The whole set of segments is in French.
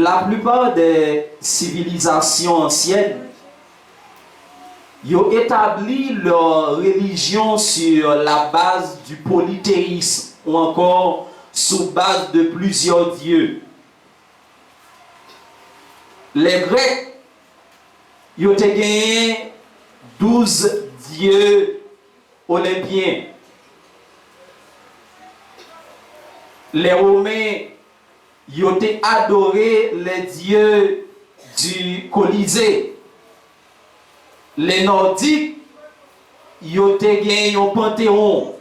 La plupart des civilisations anciennes, ils ont établi leur religion sur la base du polythéisme ou encore sur base de plusieurs dieux. Les Grecs, ils ont gagné 12 dieux olympiens. Les Romains, ils ont adoré les dieux du Colisée. Les Nordiques, ils ont gagné un panthéon.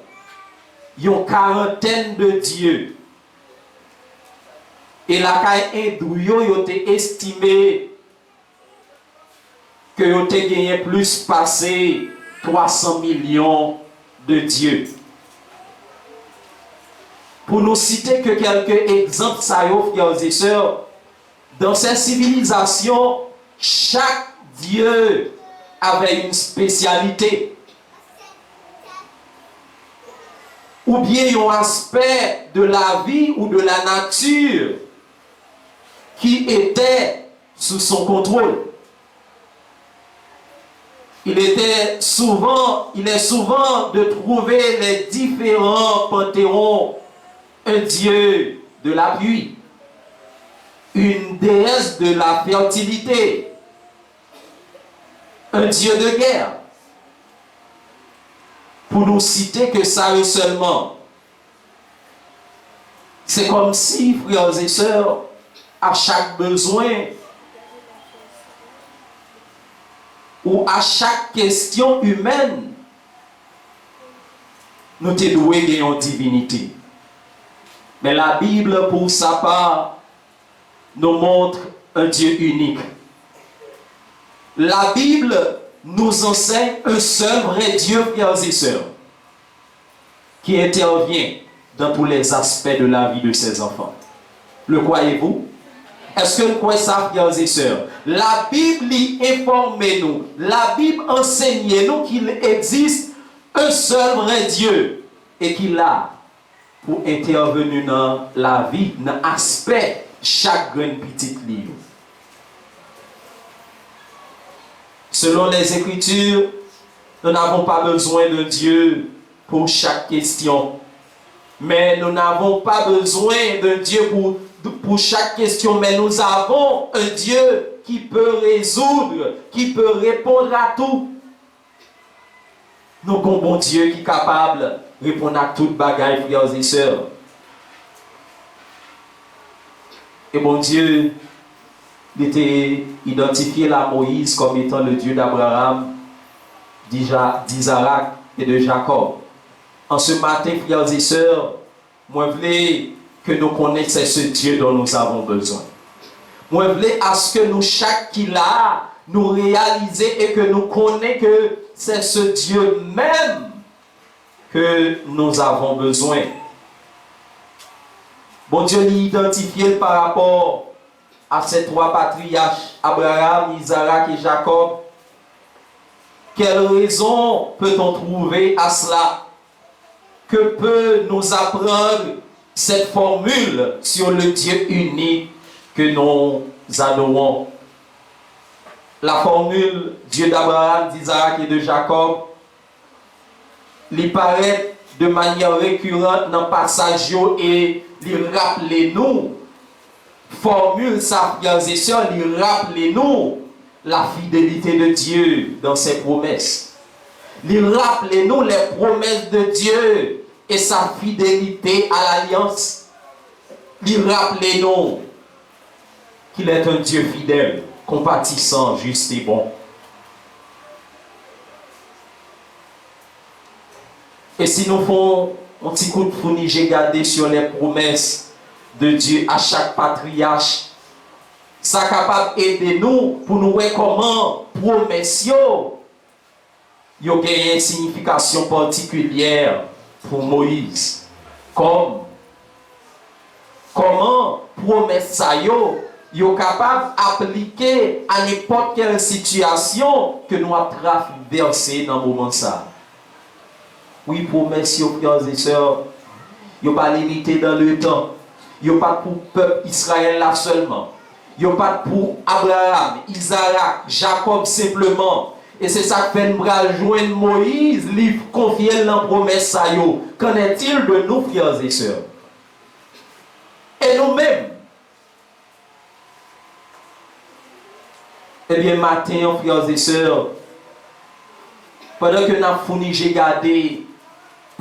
Ils ont une quarantaine de dieux. Et la caille hindou, ils ont estimé que ils ont gagné plus passé 300 millions de dieux. Pour nous citer que quelques exemples, frères et sœurs, dans ces civilisations, chaque dieu avait une spécialité. Ou bien un aspect de la vie ou de la nature qui était sous son contrôle. Il est souvent de trouver les différents panthéons. Un dieu de la pluie, une déesse de la fertilité, un dieu de guerre. Pour nous citer que ça eux seulement. C'est comme si, frères et sœurs, à chaque besoin ou à chaque question humaine, nous te doués d'une divinité. Mais la Bible, pour sa part, nous montre un Dieu unique. La Bible nous enseigne un seul vrai Dieu, frères et sœurs, qui intervient dans tous les aspects de la vie de ses enfants. Le croyez-vous? Est-ce que vous croyez ça, frères et sœurs? La Bible informe nous, la Bible enseigne nous qu'il existe un seul vrai Dieu et qu'il a pour intervenir dans la vie, dans l'aspect chaque grande petite livre. Selon les Écritures, nous n'avons pas besoin de Dieu pour chaque question. Mais nous n'avons pas besoin de Dieu pour chaque question. Mais nous avons un Dieu qui peut résoudre, qui peut répondre à tout. Nous avons un bon Dieu qui est capable de répondre à toute bagaille, frères et sœurs. Et bon Dieu, il était identifié à Moïse comme étant le Dieu d'Abraham, d'Isaac et de Jacob. En ce matin, frères et sœurs, moi je voulais que nous connaissions ce Dieu dont nous avons besoin. Moi je voulais à ce que nous, chaque qui l'a, nous réaliser et que nous connaissions que c'est ce Dieu même que nous avons besoin. Bon Dieu l'identifié par rapport à ces trois patriarches, Abraham, Isaac et Jacob. Quelle raison peut-on trouver à cela? Que peut nous apprendre cette formule sur le Dieu unique que nous adorons? La formule Dieu d'Abraham, d'Isaac et de Jacob, il paraît de manière récurrente dans le passage et il rappelle nous, formule ça, frères et sœurs, il rappelle nous la fidélité de Dieu dans ses promesses. Il rappelle nous les promesses de Dieu et sa fidélité à l'alliance. Il rappelle nous qu'il est un Dieu fidèle, compatissant, juste et bon. Et si nous faisons un petit coup de fourni, j'ai gardé sur les promesses de Dieu à chaque patriarche, ça est capable d'aider nous pour nous voir comment promesses yo gagne une signification particulière pour Moïse. Comment promesse ça yo capable d'appliquer à n'importe quelle situation que nous avons traversé dans le moment ça. Oui, promesse frères et sœurs, yo pas limité dans le temps. Yo pas pour le peuple Israël là seulement. yo pas pour Abraham, Isaac, Jacob simplement. Et c'est ça que fait nous joindre Moïse, lui confier la promesse ça yo. Qu'en est-il de nous, frères et sœurs? Et nous-mêmes? Eh bien, matin, frères et sœurs, pendant que nous avons fourni, j'ai gardé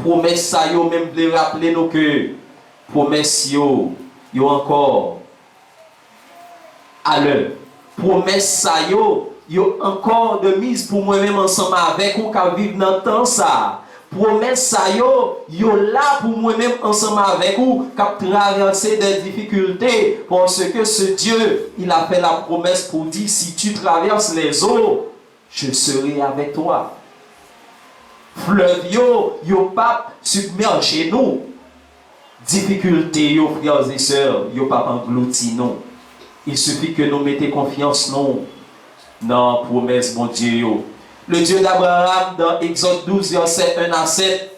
promesse ça yo, même de rappeler nous que promesse yo encore à l'heure. Promesse ça yo encore de mise pour moi-même ensemble avec ou qui vivre dans le temps ça. Promesse ça yo là pour moi-même ensemble avec ou qui traverser des difficultés parce que ce Dieu, il a fait la promesse pour dire si tu traverses les eaux, je serai avec toi. Fleuve yo pas submerger nous. Difficulté yo frères et sœurs, yo pas englouti nous. Il suffit que nous mettions confiance non dans la promesse mon Dieu. Le Dieu d'Abraham dans Exode 12 verset 1 à 7.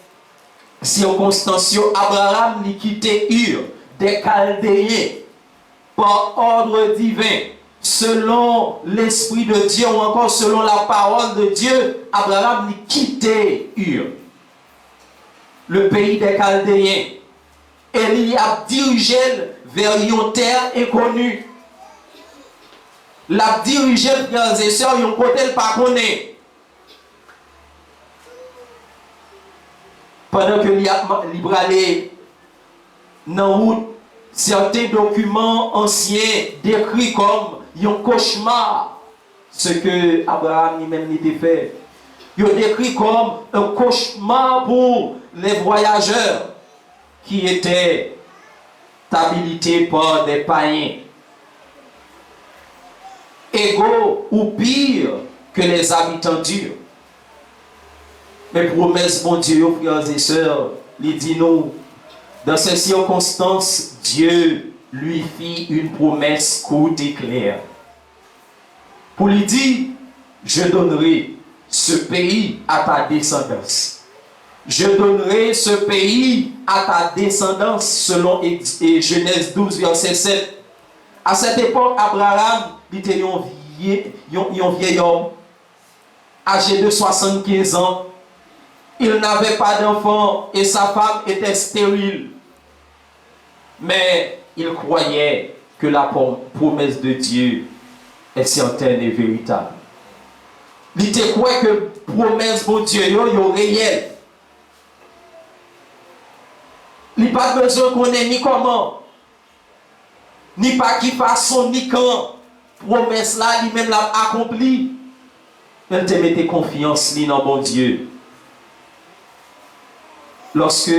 Circonstance Abraham lui quitté Ur des Chaldéens par ordre divin. Selon l'Esprit de Dieu ou encore selon la parole de Dieu, Abraham lui quitté Ur, le pays des Chaldéens. Et il a dirigé vers une terre inconnue. La dirigé, frères et sœurs, yon côté le pas connaît. Pendant que il bralé dans route, certains documents anciens décrits comme un cauchemar, ce que Abraham lui-même était fait. Il décrit comme un cauchemar pour les voyageurs qui étaient habilités par des païens. Égaux ou pire que les habitants durs. Mais promesse, mon Dieu, frères et sœurs, il dit nous, dans ces circonstances, Dieu lui fit une promesse courte et claire. Pour lui dire, je donnerai ce pays à ta descendance. Je donnerai ce pays à ta descendance, selon Genèse 12, verset 7. À cette époque, Abraham était un vieil homme, âgé de 75 ans. Il n'avait pas d'enfant et sa femme était stérile. Mais il croyait que la promesse de Dieu est certaine et véritable. Il croyait que la promesse de Dieu est réelle. Il n'a pas besoin qu'on ait ni comment, ni pas qui façon, ni quand. Promesse là, lui-même l'a accompli. Elle te mettait confiance dans bon Dieu. Lorsque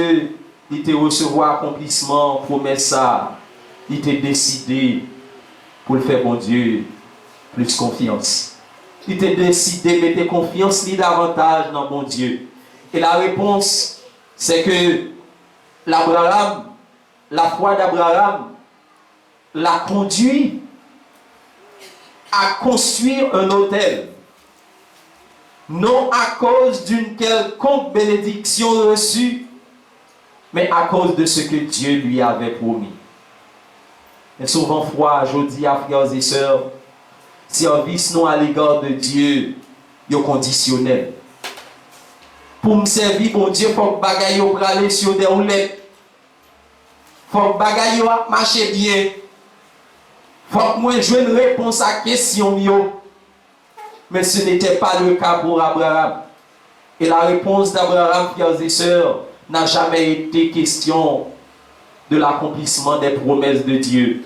il te recevoir accomplissement, promesse ça, il te décidé pour le faire bon Dieu plus confiance. Il te décidé de mettre confiance davantage dans bon Dieu. Et la réponse, c'est que la foi d'Abraham l'a conduit à construire un autel. Non à cause d'une quelconque bénédiction reçue, mais à cause de ce que Dieu lui avait promis. Et souvent, foi, je dis à frères et sœurs, service nous à l'égard de Dieu, est conditionnel. Pour me servir, bon Dieu, il faut que bagaille aller sur des roulettes. Il faut que bagaille marche bien. Il faut que moi je une réponse à la question. Mais ce n'était pas le cas pour Abraham. Et la réponse d'Abraham, frères et sœurs, n'a jamais été question de l'accomplissement des promesses de Dieu.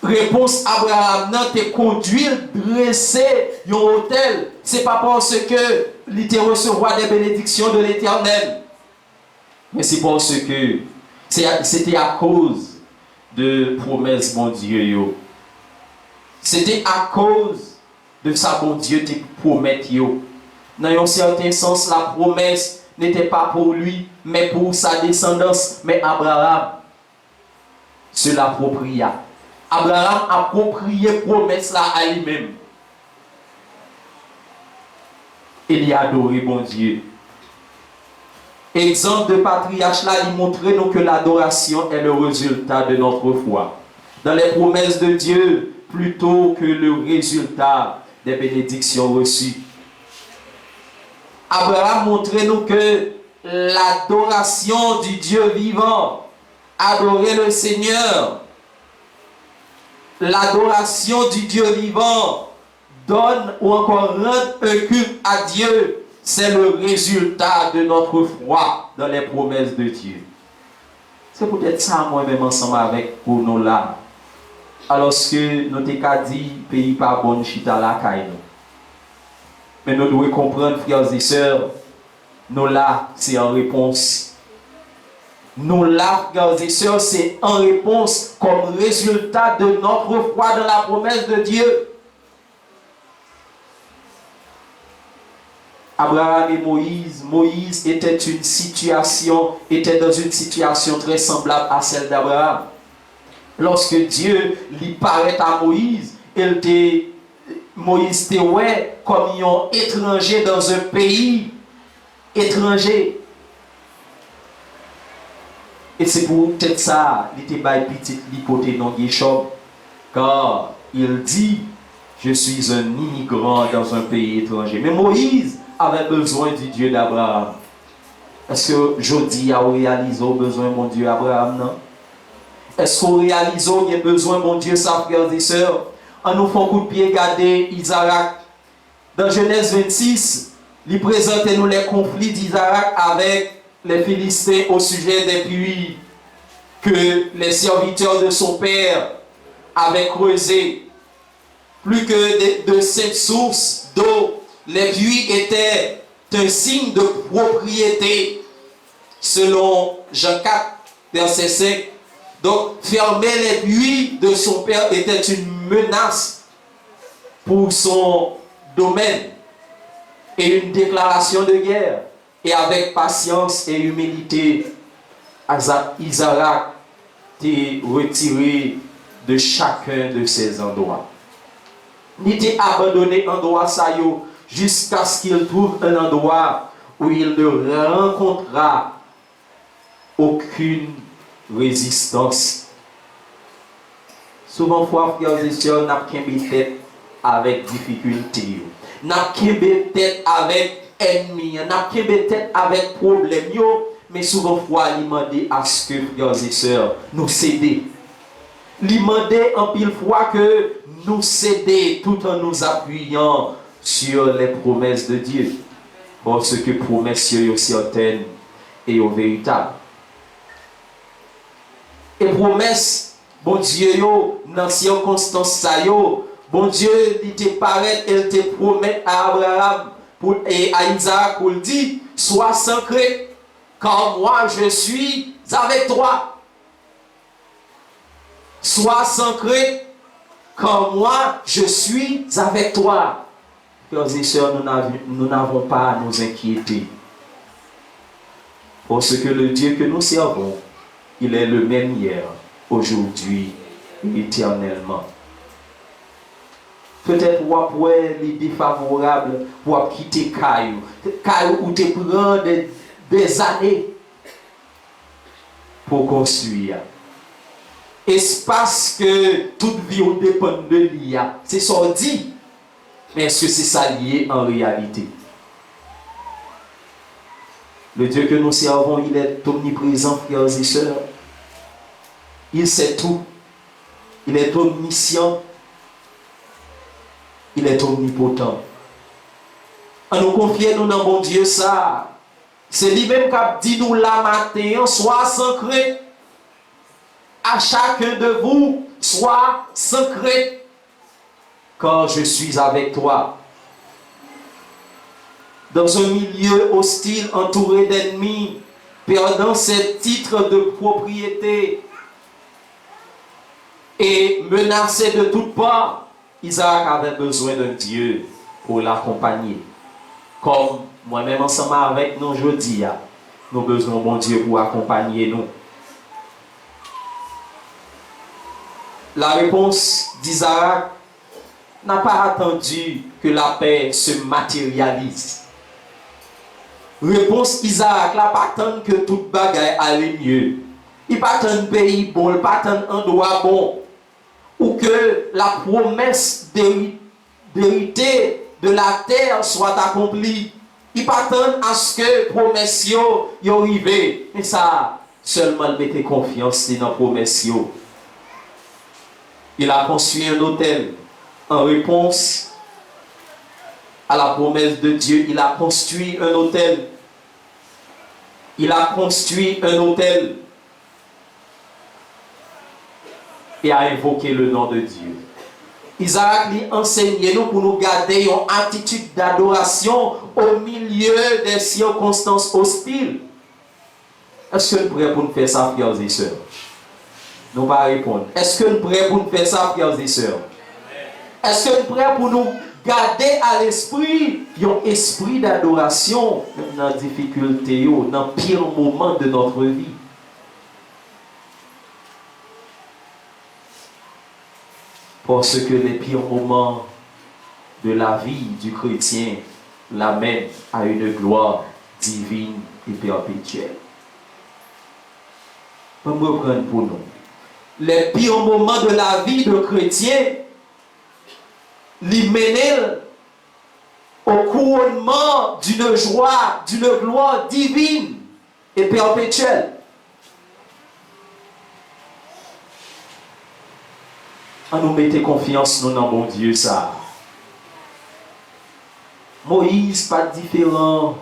Réponse Abraham n'a été conduit, dresser un hôtel. Ce n'est pas parce que il te recevoir des bénédictions de l'Éternel. Mais c'est parce que c'était à cause de promesses, mon Dieu. C'était à cause de ça, mon Dieu, te promet. Dans un certain sens, la promesse n'était pas pour lui, mais pour sa descendance. Mais Abraham se l'appropria. Abraham a approprié la promesse là à lui-même. Il a adoré bon Dieu. Exemple de patriarche là, il montre nous que l'adoration est le résultat de notre foi. dans les promesses de Dieu plutôt que le résultat des bénédictions reçues. Abraham montrait nous que l'adoration du Dieu vivant, adorer le Seigneur, l'adoration du Dieu vivant donne ou encore rendre un culte à Dieu, c'est le résultat de notre foi dans les promesses de Dieu. C'est peut-être ça, moi-même, ensemble avec pour nous là. Alors que nous t'avons dit, pays pas bon, chita la caille. Mais nous devons comprendre, frères et sœurs, nous là, c'est en réponse. Nous là, frères et sœurs, c'est en réponse comme résultat de notre foi dans la promesse de Dieu. Abraham et Moïse était dans une situation très semblable à celle d'Abraham. Lorsque Dieu lui paraît à Moïse, Moïse était ouais, comme un étranger dans un pays étranger. Et c'est pour peut-être ça, il était bail petit l'hypothèse non Guéchom, car il dit, je suis un immigrant dans un pays étranger. Mais Moïse avait besoin du Dieu d'Abraham. Est-ce que Jodi a réalisé besoin de mon Dieu Abraham, non? Est-ce qu'on réalise qu'il y a besoin de mon Dieu, ça, frères et sœurs? En nous faisant coup de pied, regarder Isaac. Dans Genèse 26, il présente nous les conflits d'Isaac avec les Philistins au sujet des puits que les serviteurs de son père avaient creusés. Plus que de 5 sources d'eau, les puits étaient un signe de propriété, selon Jean 4, verset 5. Donc, fermer les puits de son père était une menace pour son domaine et une déclaration de guerre. Et avec patience et humilité, Isaac était retiré de chacun de ces endroits. Il était abandonné endroit ça jusqu'à ce qu'il trouve un endroit où il ne rencontrera aucune résistance. Souvent, frères et sœurs, nous avons tête avec difficulté. Nous avons tête avec ennemis. Nous avons tête avec problèmes. Mais souvent, il demande à ce que, frères et sœurs, nous cédons. Il demande en pile fois que nous cédons tout en nous appuyant sur les promesses de Dieu. Parce que promesses sont certaines et véritables. Et promesses, bon Dieu, dans les circonstances, bon Dieu, il te paraît, il te promet à Abraham et à Isaac pour le dire, sois sacré, car moi je suis avec toi. Sois sacré, car moi je suis avec toi. Frères et sœurs, nous n'avons pas à nous inquiéter. Parce que le Dieu que nous servons, il est le même hier, aujourd'hui, éternellement. Peut-être vous avez l'idée favorable pour quitter Caillou. Caillou où tu prends des années pour construire. Espace que toute vie dépend de l'IA. C'est ça qu'on dit. Mais est-ce que c'est ça lié en réalité? Le Dieu que nous servons, il est omniprésent, frères et sœurs. Il sait tout. Il est omniscient. Il est omnipotent. En nous confier nous dans mon Dieu ça. C'est lui-même qui a dit nous la matin, sois sacré. À chacun de vous, sois sacré. Car je suis avec toi. Dans un milieu hostile, entouré d'ennemis, perdant ses titres de propriété et menacé de toutes parts, Isaac avait besoin d'un Dieu pour l'accompagner. Comme moi-même ensemble avec nous aujourd'hui, nous avons besoin de mon Dieu pour accompagner nous. La réponse d'Isaac n'a pas attendu que la paix se matérialise. Réponse Isaac n'a pas attendu que toute bagaille allait mieux. Il n'a pas attendu un pays bon, il n'a pas attendu un endroit bon. ou que la promesse d'hériter de la terre soit accomplie. Il s'attend à ce que promesse yo arrive. Mais ça, seulement mettez confiance dans la promesse. Il a construit un hôtel en réponse à la promesse de Dieu. Il a construit un hôtel. Il a construit un hôtel et a invoqué le nom de Dieu. Isaac lui enseigne nous pour nous garder une attitude d'adoration au milieu des circonstances hostiles. Est-ce que nous sommes prêts pour nous faire ça, frères et sœurs? Nous pas répondre. Est-ce que nous sommes prêts pour nous faire ça, frères et sœurs? Est-ce que nous sommes prêts pour nous garder à l'esprit un esprit d'adoration dans la difficulté, dans le pire moment de notre vie? Parce que les pires moments de la vie du chrétien l'amènent à une gloire divine et perpétuelle. On me reprendre pour nous. Les pires moments de la vie de chrétien les mènent au couronnement d'une joie, d'une gloire divine et perpétuelle. On nous mettait confiance nous dans mon Dieu ça. Moïse pas différent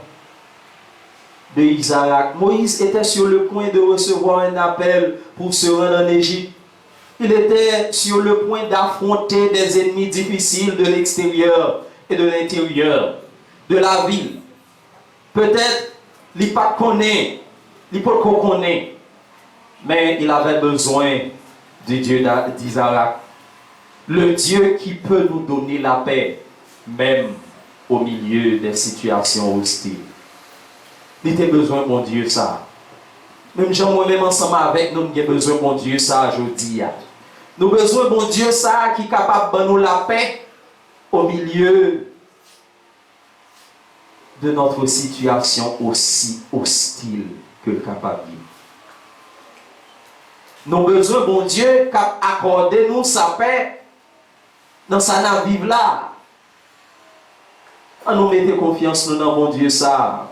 de Isaac. Moïse était sur le point de recevoir un appel pour se rendre en Égypte. Il était sur le point d'affronter des ennemis difficiles de l'extérieur et de l'intérieur de la ville. Peut-être il ne pas connaît, il ne peut pas connaître, mais il avait besoin du Dieu d'Isaac. Le Dieu qui peut nous donner la paix, même au milieu des situations hostiles. Il a besoin de mon Dieu ça. Même moi-même ensemble avec nous, nous avons besoin de mon Dieu ça aujourd'hui. Nous avons besoin de mon Dieu ça qui est capable de nous la paix au milieu de notre situation aussi hostile que le capable. Nous avons besoin de mon Dieu qui a accordé nous sa paix dans sa vie là. On nous mettez confiance nous dans mon Dieu ça.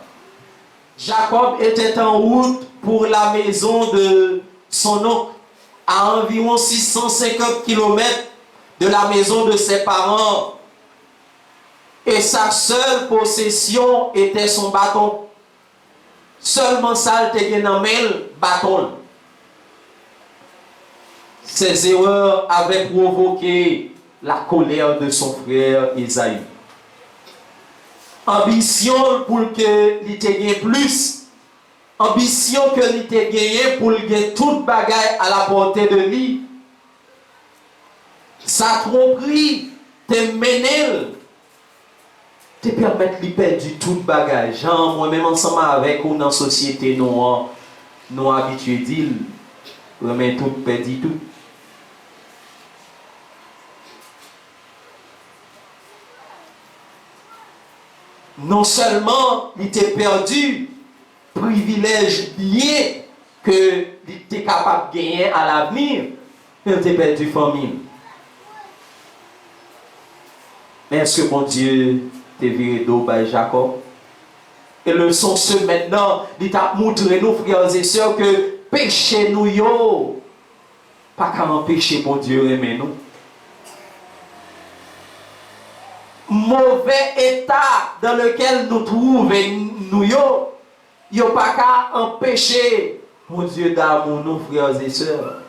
Jacob était en route pour la maison de son oncle à environ 650 km de la maison de ses parents. Et sa seule possession était son bâton. Seulement ça, il était dans le bâton. Ces erreurs avaient provoqué la colère de son frère Isaïe. Ambition pour que il te gagne plus. Ambition que il te gagne pour gagner toute bagaille à la portée de lui. Sa tromperie te mène, te permet de perdre toute bagaille. Genre, moi-même ensemble avec ou dans la société, nous habitués d'île, remet tout, perdu tout. Non seulement il était perdu, privilège lié que il était capable de gagner à l'avenir, mais il était perdu famille. Mais est-ce que mon Dieu t'a viré d'eau par Jacob? Et le son ce maintenant, il t'a montré nous frères et sœurs que péché nous yo, pas qu'à empêcher mon Dieu aimer nous. Mauvais état dans lequel nous trouvons nous yo pas qu'à empêcher mon Dieu d'amour nous frères et sœurs.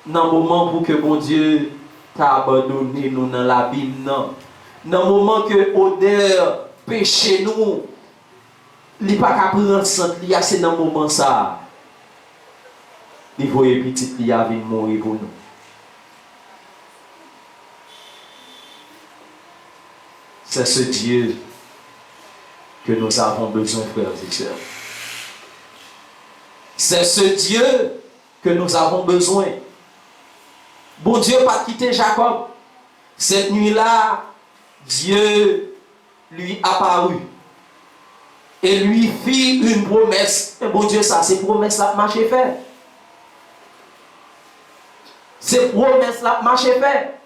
Dans le moment pour que mon Dieu t'a abandonné nous dans l'abîme, dans le moment que odeur péché nous, il n'est pas qu'à prendre sang, c'est dans le moment ça. Il faut que petit il a mourir pour nous. C'est ce Dieu que nous avons besoin, frères et sœurs. C'est ce Dieu que nous avons besoin. Bon Dieu n'a pas quitté Jacob. Cette nuit-là, Dieu lui apparut et lui fit une promesse. Et bon Dieu, ça, c'est promesse là marché fait. Ces promesses-là, marché fait.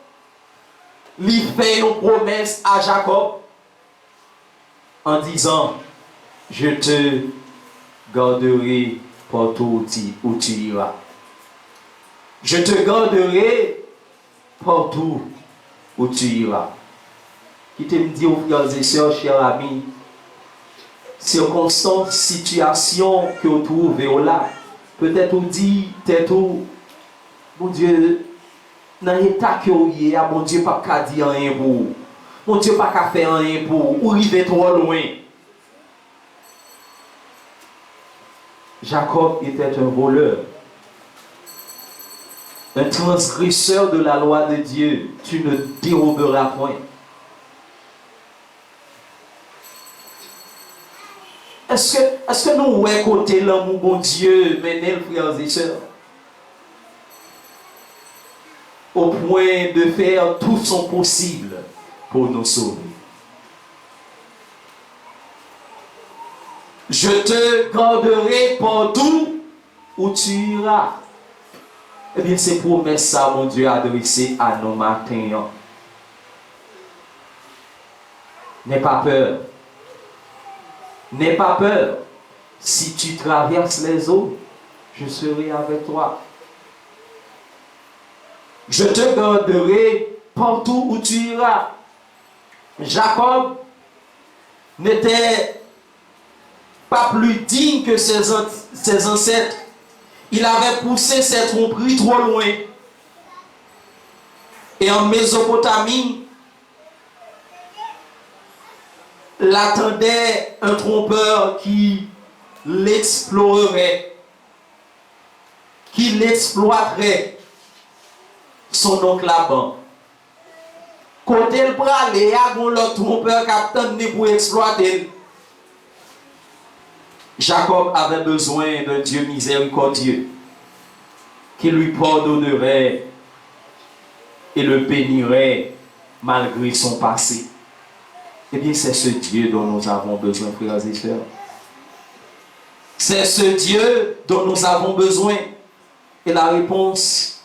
Il fait une promesse à Jacob en disant, je te garderai partout où tu iras. Je te garderai partout où tu iras. Qui te me dit aux frères et sœurs, chers amis, circonstances, situations que vous trouvez là, peut-être vous dit, peut-être vous, mon Dieu, dans l'état que vous y êtes, mon Dieu, pas qu'à dire rien pour vous. Mon Dieu, pas qu'à faire rien pour vous. Vous arrivez trop loin. Jacob était un voleur, un transgresseur de la loi de Dieu. Tu ne déroberas point. Est-ce que nous voyons côté l'amour bon Dieu, mes frères et sœurs, au point de faire tout son possible pour nous sauver? Je te garderai partout où tu iras. Eh bien, c'est promesse ça, mon Dieu, adressée à nos matins. N'aie pas peur. N'aie pas peur. Si tu traverses les eaux, je serai avec toi. Je te garderai partout où tu iras. Jacob n'était pas plus digne que ses ancêtres. Il avait poussé ses tromperies trop loin. Et en Mésopotamie, l'attendait un trompeur qui l'explorerait, qui l'exploiterait, son oncle Laban. Côté le bras, il y a un trompeur qui attendait pour exploiter. Jacob avait besoin d'un Dieu miséricordieux qui lui pardonnerait et le bénirait malgré son passé. Eh bien, c'est ce Dieu dont nous avons besoin, frères et sœurs. C'est ce Dieu dont nous avons besoin. Et la réponse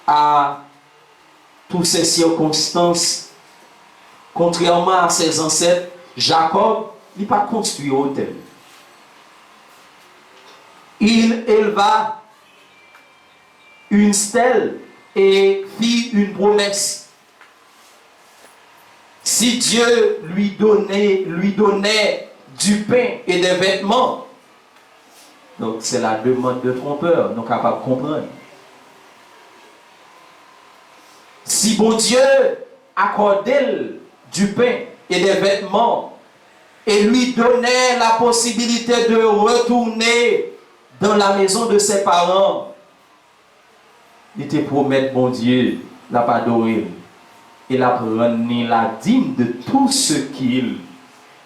à toutes ces circonstances, contrairement à ses ancêtres, Jacob n'a pas construit un hôtel. Il éleva une stèle et fit une promesse. Si Dieu lui donnait du pain et des vêtements, donc c'est la demande de trompeur, nous sommes capables de comprendre. Si bon Dieu accordait du pain et des vêtements et lui donnait la possibilité de retourner dans la maison de ses parents, il te promet, bon Dieu, n'a pas adoré. Il a pris la dîme de tout ce qu'il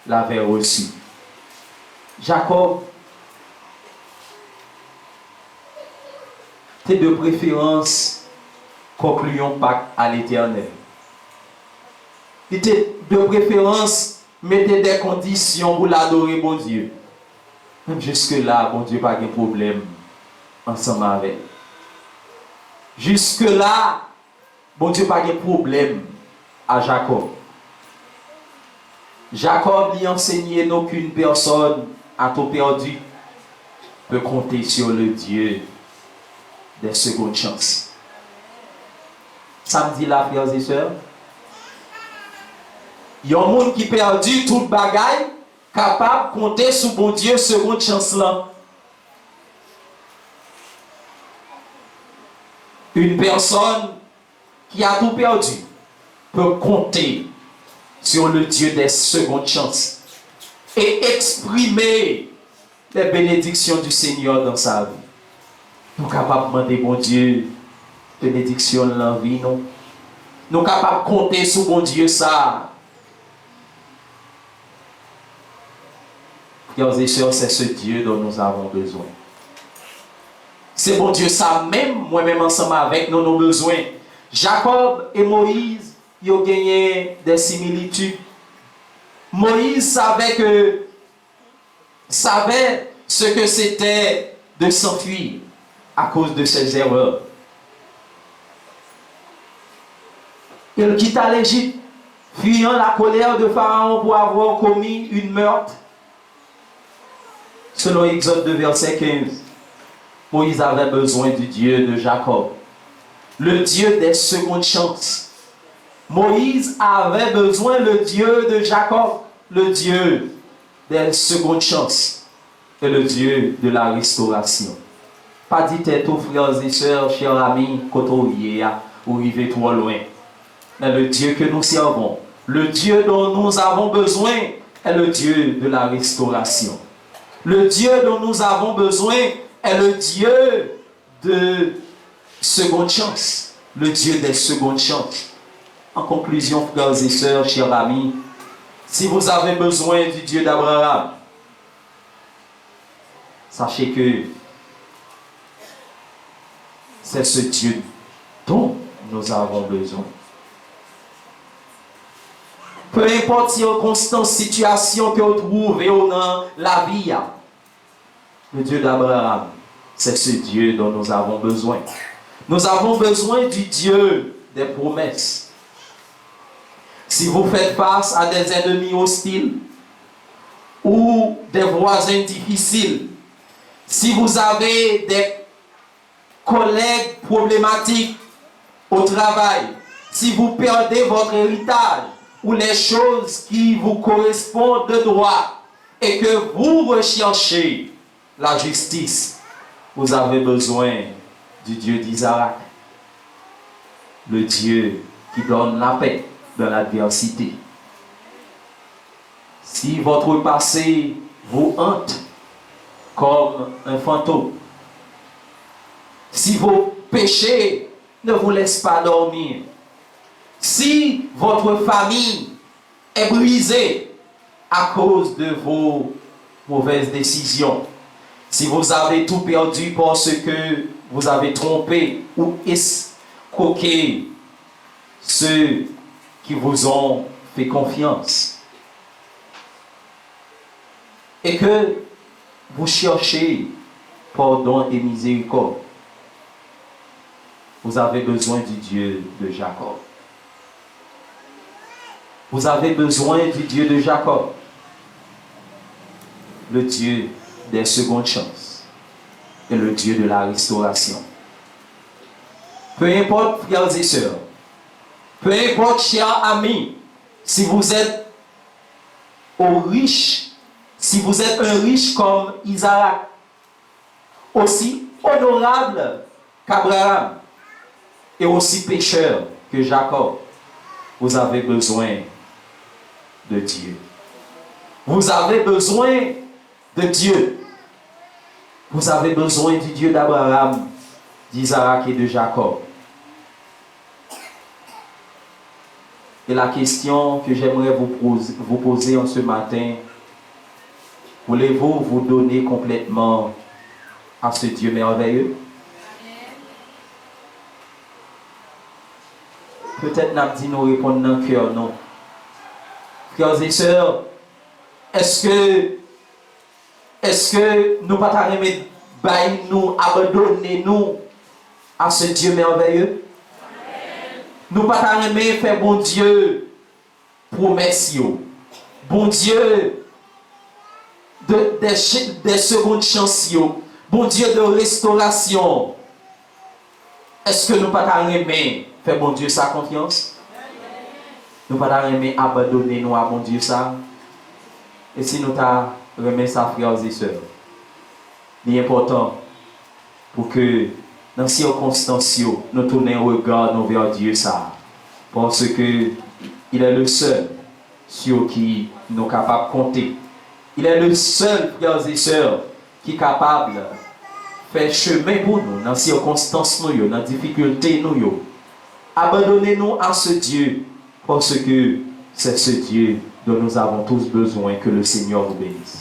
avait reçu. Jacob, t'es de préférence concluons pacte à l'Éternel. Il était de préférence mettez des conditions pour l'adorer, bon Dieu. Même jusque-là, bon Dieu, pas de problème ensemble avec. Jusque-là, bon Dieu, pas de problème à Jacob. Jacob lui enseignait qu'aucune personne à tout perdu peut compter sur le Dieu des secondes chances. Samedi là, frères et sœurs, il y a un monde qui perdu toute bagaille, capable de compter sur bon Dieu seconde chance là. Une personne qui a tout perdu peut compter sur le Dieu des secondes chances et exprimer les bénédictions du Seigneur dans sa vie. Nous sommes capables de demander, bon Dieu, bénédiction dans la vie, non? Nous sommes capables de compter sur bon Dieu ça. Frères et sœurs, c'est ce Dieu dont nous avons besoin. C'est bon Dieu ça même, moi-même ensemble avec nous, nos besoins. Jacob et Moïse, ils ont gagné des similitudes. Moïse savait ce que c'était de s'enfuir à cause de ses erreurs. Il quitta l'Égypte, fuyant la colère de Pharaon pour avoir commis une meurtre. Selon Exode 2, verset 15, Moïse avait besoin du Dieu de Jacob, le Dieu des secondes chances. Moïse avait besoin du Dieu de Jacob, le Dieu des secondes chances et le Dieu de la restauration. Pas dit tout frères et sœurs, chers amis, quand on y est, ou arrivé trop loin. Mais le Dieu que nous servons, le Dieu dont nous avons besoin, est le Dieu de la restauration. Le Dieu dont nous avons besoin est le Dieu de seconde chance, le Dieu des secondes chances. En conclusion, frères et sœurs, chers amis, si vous avez besoin du Dieu d'Abraham, sachez que c'est ce Dieu dont nous avons besoin. Peu importe circonstances, situations que vous trouvez dans la vie, le Dieu d'Abraham, c'est ce Dieu dont nous avons besoin. Nous avons besoin du Dieu des promesses. Si vous faites face à des ennemis hostiles ou des voisins difficiles, si vous avez des collègues problématiques au travail, si vous perdez votre héritage ou les choses qui vous correspondent de droit et que vous recherchez la justice, vous avez besoin du Dieu d'Isaac, le Dieu qui donne la paix dans l'adversité. Si votre passé vous hante comme un fantôme, si vos péchés ne vous laissent pas dormir, si votre famille est brisée à cause de vos mauvaises décisions, si vous avez tout perdu parce que vous avez trompé ou escroqué ceux qui vous ont fait confiance, et que vous cherchez pardon et miséricorde, vous avez besoin du Dieu de Jacob. Vous avez besoin du Dieu de Jacob, le Dieu des secondes chances et le Dieu de la restauration. Peu importe, frères et sœurs, peu importe, chers amis, si vous êtes riche, si vous êtes un riche comme Isaac, aussi honorable qu'Abraham et aussi pécheur que Jacob, vous avez besoin de Dieu. Vous avez besoin de Dieu. Vous avez besoin du Dieu d'Abraham, d'Isaac et de Jacob. Et la question que j'aimerais vous poser en ce matin, voulez-vous vous donner complètement à ce Dieu merveilleux? Peut-être n'a dit nous répondre dans le cœur, non. Frères et sœurs, est-ce que nous pas t'arrêter nous abandonner nous à ce Dieu merveilleux? Nous pas t'arrêter faire bon Dieu promesse, bon Dieu des secondes chances, bon Dieu de restauration. Est-ce que nous pas t'arrêter faire bon Dieu sa confiance? Nous pas t'arrêter abandonner nous à bon Dieu ça? Et si nous t'a remis ça, frères et sœurs, il est important pour que dans ces circonstances, nous tournions le regard vers Dieu ça. Parce que il est le seul sur qui nous sommes capables de compter. Il est le seul, frères et sœurs, qui est capable de faire chemin pour nous dans ces circonstances, dans les difficultés. Abandonnez-nous à ce Dieu, parce que c'est ce Dieu dont nous avons tous besoin. Que le Seigneur vous bénisse.